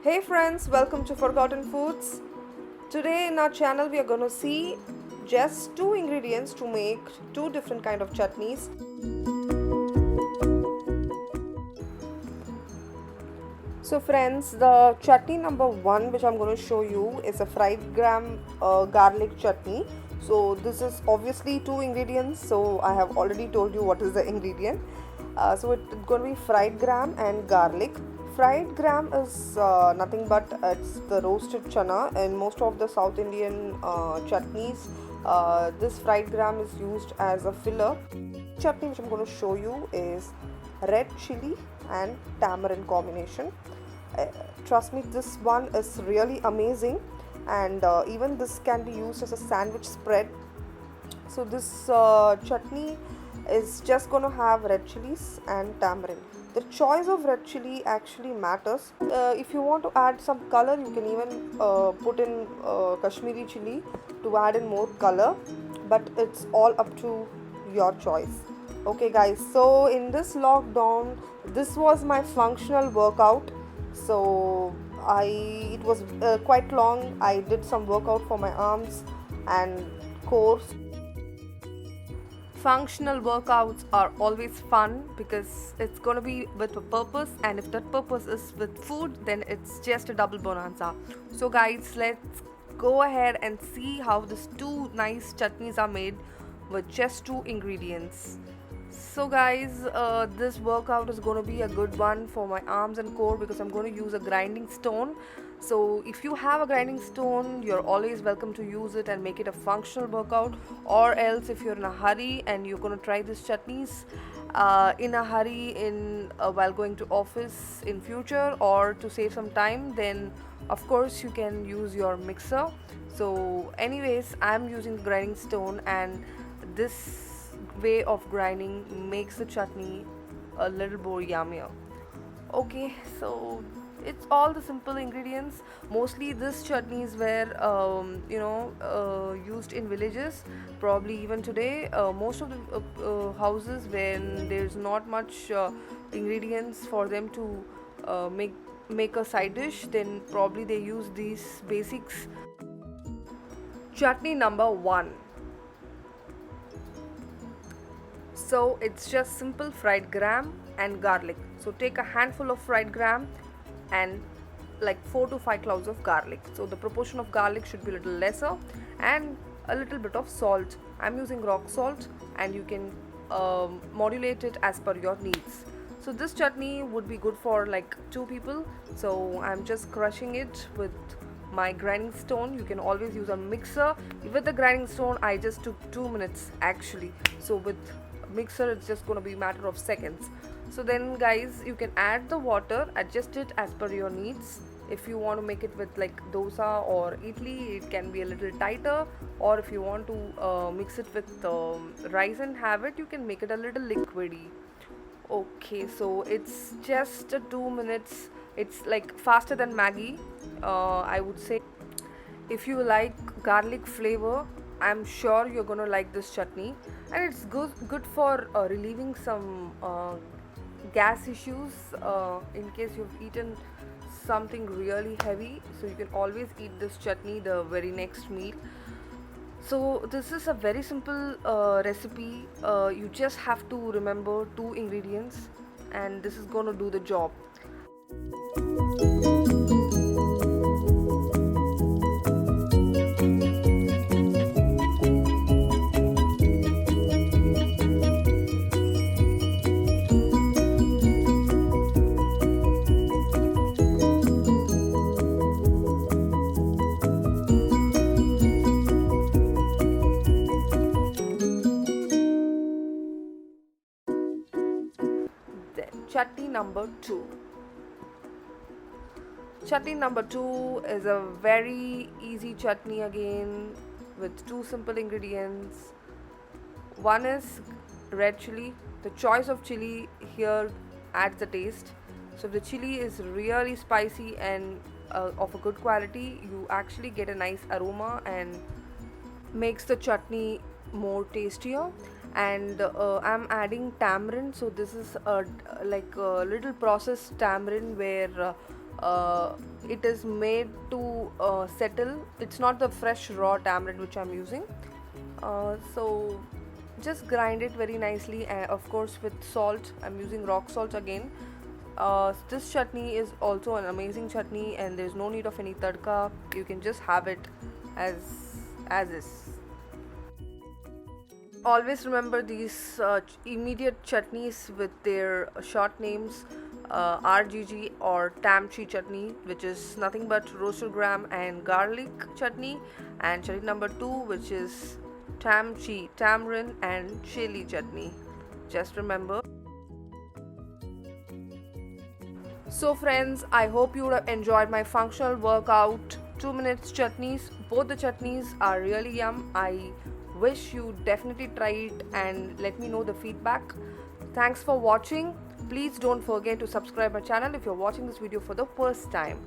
Hey friends, welcome to Forgotten Foods. Today in our channel we are going to see just two ingredients to make two different kind of chutneys. So friends, the chutney number 1 which I'm going to show you is a fried gram garlic chutney. So this is obviously two ingredients, so I have already told you what is the ingredient. So it's going to be fried gram and garlic. Fried gram is nothing but it's the roasted chana. In most of the South Indian chutneys, this fried gram is used as a filler. Chutney which I'm going to show you is red chili and tamarind combination. Uh, Trust me, this one is really amazing, and even this can be used as a sandwich spread. So this chutney is just going to have red chilies and tamarind. The choice of red chili actually matters. If you want to add some color, you can even put in Kashmiri chili to add in more color, but it's all up to your choice. Okay guys, so in this lockdown, this was my functional workout. So I it was quite long. I did some workout for my arms and core. Functional workouts are always fun because it's going to be with a purpose, and if that purpose is with food, then it's just a double bonanza. So guys, let's go ahead and see how these two nice chutneys are made with just two ingredients. So guys, this workout is going to be a good one for my arms and core because I'm going to use a grinding stone. So if you have a grinding stone, you're always welcome to use it and make it a functional workout. Or else if you're in a hurry and you're going to try these chutneys in a hurry in while going to office in future, or to save some time, then of course you can use your mixer. So anyways, I'm using the grinding stone, and this way of grinding makes the chutney a little more yummier. Okay, so it's all the simple ingredients. Mostly this chutneys were used in villages. Probably even today, most of the houses, when there's not much ingredients for them to make a side dish, then probably they use these basics. Chutney number 1. So it's just simple fried gram and garlic. So take a handful of fried gram and like 4 to 5 cloves of garlic. So the proportion of garlic should be a little lesser, and a little bit of salt. I'm using rock salt, and you can modulate it as per your needs. So this chutney would be good for like 2 people. So I'm just crushing it with my grinding stone. You can always use a mixer. With the grinding stone, I just took 2 minutes actually. So with mixer, it's just going to be a matter of seconds. So then guys, you can add the water, adjust it as per your needs. If you want to make it with like dosa or idli, it can be a little tighter, or if you want to mix it with rice and have it, you can make it a little liquidy. Okay, so it's just 2 minutes. It's like faster than Maggie, I would say. If you like garlic flavor, I'm sure you're gonna like this chutney, and it's good for relieving some gas issues in case you've eaten something really heavy. So you can always eat this chutney the very next meal. So this is a very simple recipe. You just have to remember two ingredients, and this is gonna do the job. Then chutney number 2. Chutney number 2 is a very easy chutney again with two simple ingredients. One is red chili. The choice of chili here adds the taste. So if the chili is really spicy and of a good quality, you actually get a nice aroma and makes the chutney more tastier. And I'm adding tamarind. So this is like a little processed tamarind where It is made to settle. It's not the fresh raw tamarind which I'm using. So just grind it very nicely, and of course with salt. I'm using rock salt again. This chutney is also an amazing chutney, and there's no need of any tadka. You can just have it as is. Always remember these immediate chutneys with their short names, RGG or Tamchi chutney, which is nothing but roasted gram and garlic chutney, and chutney number 2, which is Tamchi, tamarind and chili chutney. Just remember. So friends, I hope you would have enjoyed my functional workout 2 minutes chutneys. Both the chutneys are really yum. I wish you definitely try it and let me know the feedback. Thanks for watching. Please don't forget to subscribe my channel if you're watching this video for the first time.